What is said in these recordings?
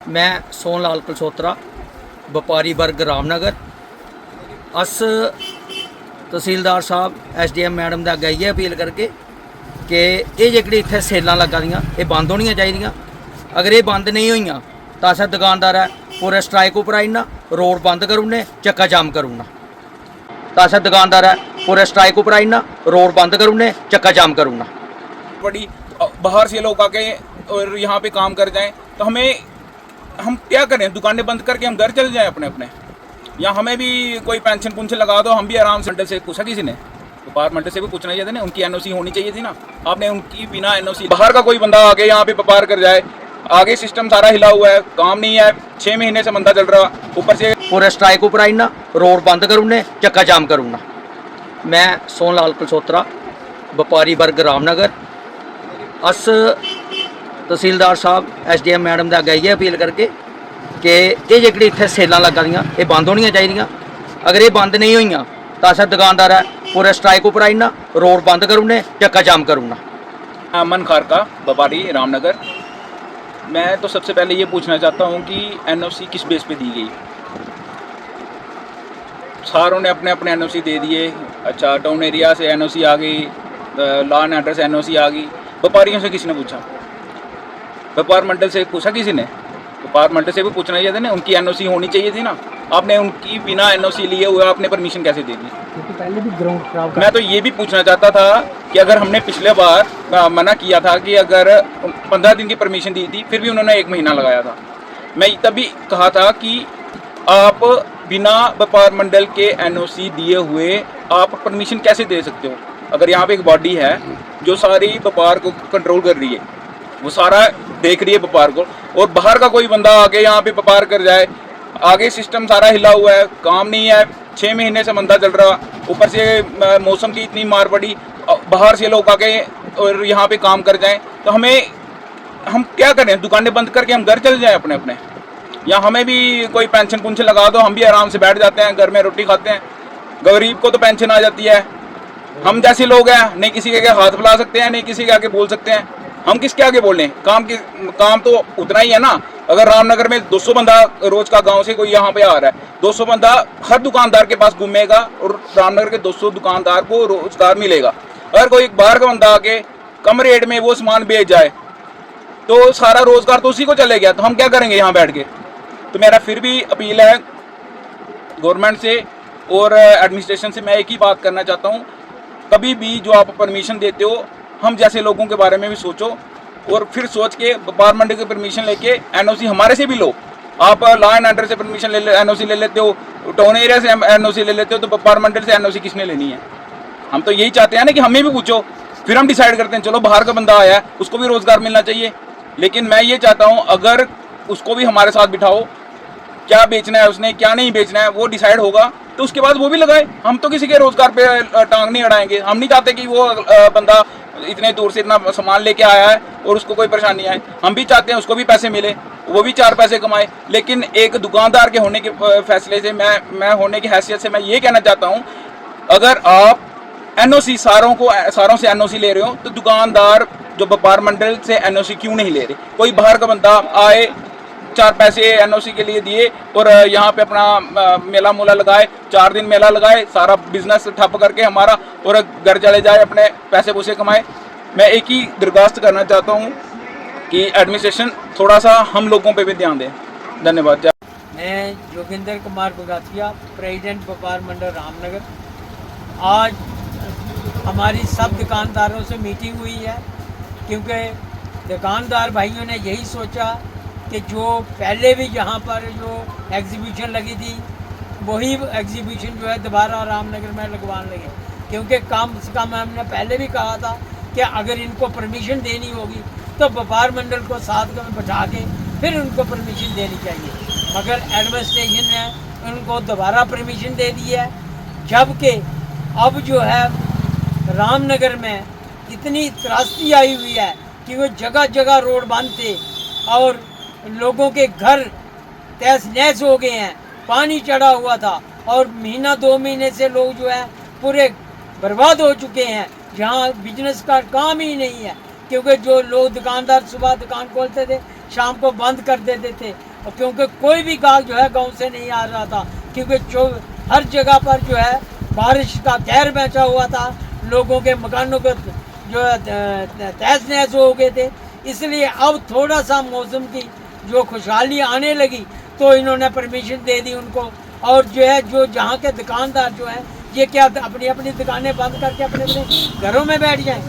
मैं सोन लाल कलसोत्रा व्यापारी वर्ग रामनगर। अस तहसीलदार साहब SDM मैडम दे अग्गे इयै अपील करगे कि ये जेह्ड़ी इत्थै सेलां लग्गा दियां एह् बंद होनियां चाहिदियां। अगर ये बंद नहीं होइयां तां असें दुकानदारें पूरे स्ट्राइक उप्पर आई ना, रोड बंद करी ओड़ने, चक्का जाम करी ओड़ना। तां असें दुकानदारें पूरे स्ट्राइक उप्पर आई ना, रोड बंद करी ओड़ने, चक्का जाम करी ओड़ना। बड़ी बाहर से लोग आके और यहाँ पे काम कर जाएं तो हम क्या करें? दुकानें बंद करके हम घर चले जाएं अपने अपने, या हमें भी कोई पेंशन पुंशन लगा दो, हम भी आराम से। मंडल से पूछा किसी ने? व्यापार मंडल से भी पूछना चाहिए था ना, उनकी NOC होनी चाहिए थी ना। आपने उनकी बिना NOC बाहर का कोई बंदा आके यहाँ पे व्यापार कर जाए, आगे सिस्टम सारा हिला हुआ है, काम नहीं है, 6 महीने से मंदा चल रहा, ऊपर से पूरे स्ट्राइक उप्पर आई ना, रोड बंद करी ओड़ने, चक्का जाम करी ओड़ना। मैं सोन लाल कलसोत्रा व्यापारी वर्ग रामनगर। अस तहसीलदार साहब SDM मैडम दे अग्गे इयै अपील करगे कि ये जेह्ड़ी इत्थै सेलां लग्गा दियां एह् बंद होनियां चाहिदियां। अगर ये बंद नहीं होइयां तां असें दुकानदारें पूरे स्ट्राइक उप्पर आई ना, रोड बंद करी ओड़ने, चक्का जाम करी ओड़ना। अमन खारका, व्यापारी रामनगर। मैं तो सबसे पहले ये पूछना चाहता हूँ कि NOC किस बेस पे दी गई? सारों ने अपने अपने NOC दे दिए। अच्छा, टाउन एरिया से NOC आ गई, लॉ एंड ऑर्डर से NOC आ गई, व्यापारियों से किसी ने पूछा? व्यापार मंडल से पूछा किसी ने? व्यापार मंडल से भी पूछना चाहिए था ना, उनकी NOC होनी चाहिए थी ना। आपने उनकी बिना NOC लिए हुए आपने परमिशन कैसे दे दी? क्योंकि पहले भी ग्राउंड खराब। मैं तो ये भी पूछना चाहता था कि अगर हमने पिछले बार मना किया था कि अगर 15 दिन की परमिशन दी थी, फिर भी उन्होंने 1 महीना लगाया था। मैं तभी कहा था कि आप बिना व्यापार मंडल के NOC दिए हुए आप परमिशन कैसे दे सकते हो? अगर यहाँ पे एक बॉडी है जो सारी व्यापार को कंट्रोल कर रही है, वो सारा देख रही है व्यापार को, और बाहर का कोई बंदा आके यहाँ पे व्यापार कर जाए, आगे सिस्टम सारा हिला हुआ है, काम नहीं है, 6 महीने से मंदा चल रहा, ऊपर से मौसम की इतनी मार पड़ी, बाहर से लोग आके और यहाँ पे काम कर जाएं तो हम क्या करें? दुकानें बंद करके हम घर चले जाएं अपने अपने, या हमें भी कोई पेंशन पुंशन लगा दो, हम भी आराम से बैठ जाते हैं, घर में रोटी खाते हैं। गरीब को तो पेंशन आ जाती है, हम जैसे लोग हैं नहीं किसी के हाथ फैला सकते हैं, नहीं किसी के आगे बोल सकते हैं। हम किसके आगे बोलें? काम तो उतना ही है ना। अगर रामनगर में 200 बंदा रोज का गांव से कोई यहाँ पे आ रहा है, 200 बंदा हर दुकानदार के पास घूमेगा और रामनगर के 200 दुकानदार को रोजगार मिलेगा। अगर कोई बाहर का बंदा आके कम रेट में वो सामान बेच जाए तो सारा रोजगार तो उसी को चले गया, तो हम क्या करेंगे यहाँ बैठ के? तो मेरा फिर भी अपील है गवर्नमेंट से और एडमिनिस्ट्रेशन से, मैं एक ही बात करना चाहता हूँ, कभी भी जो आप परमिशन देते हो, हम जैसे लोगों के बारे में भी सोचो, और फिर सोच के व्यापार मंडल की परमिशन लेके NOC हमारे से भी लो। आप लॉ एंड ऑर्डर से परमिशन NOC ले लेते हो, टाउन एरिया से NOC ले लेते हो, तो व्यापार मंडल से NOC किसने लेनी है? हम तो यही चाहते हैं ना कि हमें भी पूछो, फिर हम डिसाइड करते हैं। चलो बाहर का बंदा आया है, उसको भी रोजगार मिलना चाहिए, लेकिन मैं ये चाहता हूँ अगर उसको भी हमारे साथ बिठाओ, क्या बेचना है उसने, क्या नहीं बेचना है, वो डिसाइड होगा, तो उसके बाद वो भी लगाए। हम तो किसी के रोजगार पे टांग नहीं अड़ाएंगे। हम नहीं चाहते कि वो बंदा इतने दूर से इतना सामान लेके आया है और उसको कोई परेशानी आए। हम भी चाहते हैं उसको भी पैसे मिले, वो भी 4 पैसे कमाए। लेकिन एक दुकानदार के होने के फैसले से, मैं होने की हैसियत से मैं ये कहना चाहता हूँ, अगर आप NOC सारों से NOC ले रहे हो, तो दुकानदार जो व्यापार मंडल से NOC क्यों नहीं ले रहे? कोई बाहर का बंदा आए, 4 पैसे NOC के लिए दिए और यहाँ पे अपना मेला मूला लगाए, 4 दिन मेला लगाए, सारा बिजनेस ठप करके हमारा, और घर चले जाए, अपने पैसे पूसे कमाए। मैं एक ही दरख्वास्त करना चाहता हूँ कि एडमिनिस्ट्रेशन थोड़ा सा हम लोगों पे भी ध्यान दें। धन्यवाद। मैं जोगिंदर कुमार बगातिया, प्रेसिडेंट व्यापार मंडल रामनगर। आज हमारी सब दुकानदारों से मीटिंग हुई है, क्योंकि दुकानदार भाइयों ने यही सोचा कि जो पहले भी यहाँ पर जो एग्जीबिशन लगी थी, वही एग्जीबिशन जो है दोबारा रामनगर में लगवाने लगे। क्योंकि कम से कम हमने पहले भी कहा था कि अगर इनको परमिशन देनी होगी तो व्यापार मंडल को साथ में बैठा के फिर उनको परमिशन देनी चाहिए, मगर एडमिनिस्ट्रेशन ने उनको दोबारा परमिशन दे दी है। जबकि अब जो है रामनगर में इतनी त्रासदी आई हुई है कि वो जगह जगह रोड बंद थे और लोगों के घर तहस नहस हो गए हैं, पानी चढ़ा हुआ था, और महीना 2 महीने से लोग जो है पूरे बर्बाद हो चुके हैं, जहाँ बिजनेस का काम ही नहीं है। क्योंकि जो लोग दुकानदार सुबह दुकान खोलते थे, शाम को बंद कर देते थे, और क्योंकि कोई भी गाहक जो है गांव से नहीं आ रहा था, क्योंकि हर जगह पर जो है बारिश का कहर बैठा हुआ था, लोगों के मकानों को जो है तहस नहस हो गए थे। इसलिए अब थोड़ा सा मौसम की जो खुशहाली आने लगी तो इन्होंने परमिशन दे दी उनको। और जो है जो जहाँ के दुकानदार जो हैं ये क्या अपनी अपनी दुकानें बंद करके अपने अपने घरों में बैठ जाएं,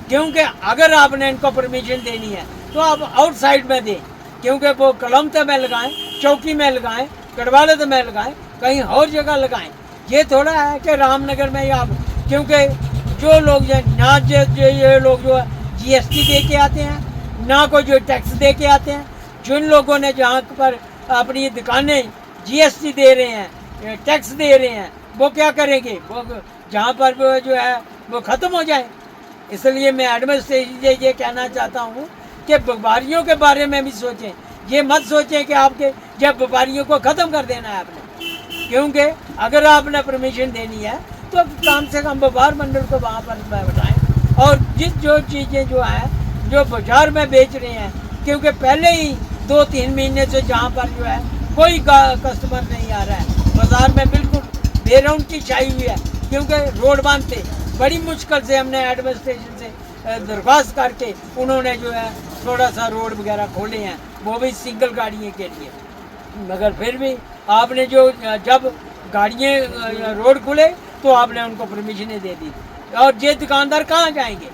क्योंकि अगर आपने इनको परमिशन देनी है तो आप आउटसाइड में दें, क्योंकि वो कलमते में लगाएं, चौकी में लगाएं, गढ़वालत में लगाएं, कहीं और जगह लगाएं। ये थोड़ा है कि रामनगर में या क्योंकि जो लोग ना ये लोग जो है GST दे के आते हैं, ना कोई जो टैक्स दे के आते हैं। जिन लोगों ने जहाँ पर अपनी दुकानें GST दे रहे हैं, टैक्स दे रहे हैं, वो क्या करेंगे, वो जहाँ पर वो जो है वो ख़त्म हो जाए। इसलिए मैं एडमिनिस्ट्रेशन से ये कहना चाहता हूँ कि व्यापारियों के बारे में भी सोचें। ये मत सोचें कि आपके जब व्यापारियों को ख़त्म कर देना है आपने, क्योंकि अगर आपने परमिशन देनी है तो कम से कम व्यापार मंडल को वहाँ पर बैठाएं। और जो चीज़ें जो हैं जो बाजार में बेच रहे हैं, क्योंकि पहले ही 2-3 महीने से जहाँ पर जो है कोई कस्टमर नहीं आ रहा है, बाज़ार में बिल्कुल बेरौन की छाई हुई है, क्योंकि रोड बंद थे। बड़ी मुश्किल से हमने एडमिनिस्ट्रेशन से दरख्वास्त करके उन्होंने जो है थोड़ा सा रोड वगैरह खोले हैं, वो भी सिंगल गाड़ियों के लिए। मगर फिर भी आपने जो जब गाड़ियाँ रोड खुले तो आपने उनको परमिशनें दे दी, और ये दुकानदार कहाँ जाएंगे।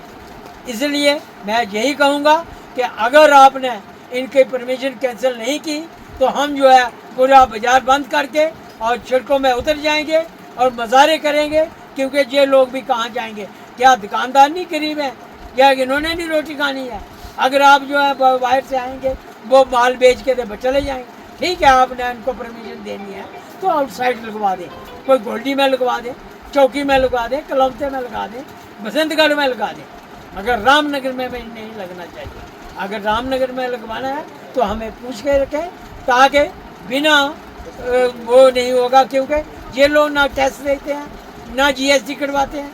इसलिए मैं यही कहूँगा कि अगर आपने इनकी परमिशन कैंसिल नहीं की तो हम जो है पूरा बाज़ार बंद करके और सड़कों में उतर जाएंगे और मज़ारे करेंगे, क्योंकि ये लोग भी कहाँ जाएंगे। क्या दुकानदार नहीं गरीब हैं, या इन्होंने नहीं रोटी खानी है। अगर आप जो है बाहर से आएंगे वो माल बेच के तो चले जाएंगे। ठीक है, आपने इनको परमिशन देनी है तो आउटसाइड लगवा दें, कोई गोल्डी में लगवा दें, चौकी में लगवा दें, कलमते में लगा दें, बसंतगढ़ में लगा दें, मगर रामनगर में नहीं लगना चाहिए। अगर रामनगर में लगवाना है तो हमें पूछ के रखें, ताकि बिना वो नहीं होगा, क्योंकि ये लोग ना टैक्स देते हैं ना GST कटवाते हैं,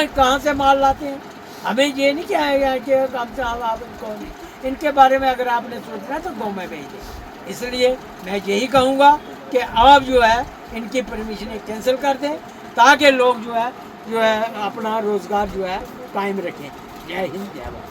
कहाँ से माल लाते हैं। हमें ये नहीं क्या कि कम से कम आप इनके बारे में अगर आपने सोचना है तो गाँव में भेज दें। इसलिए मैं यही कहूँगा कि आप जो है इनकी परमिशनें कैंसिल कर दें, ताकि लोग जो है अपना रोज़गार जो है कायम रखें। जय हिंद, जय भारत।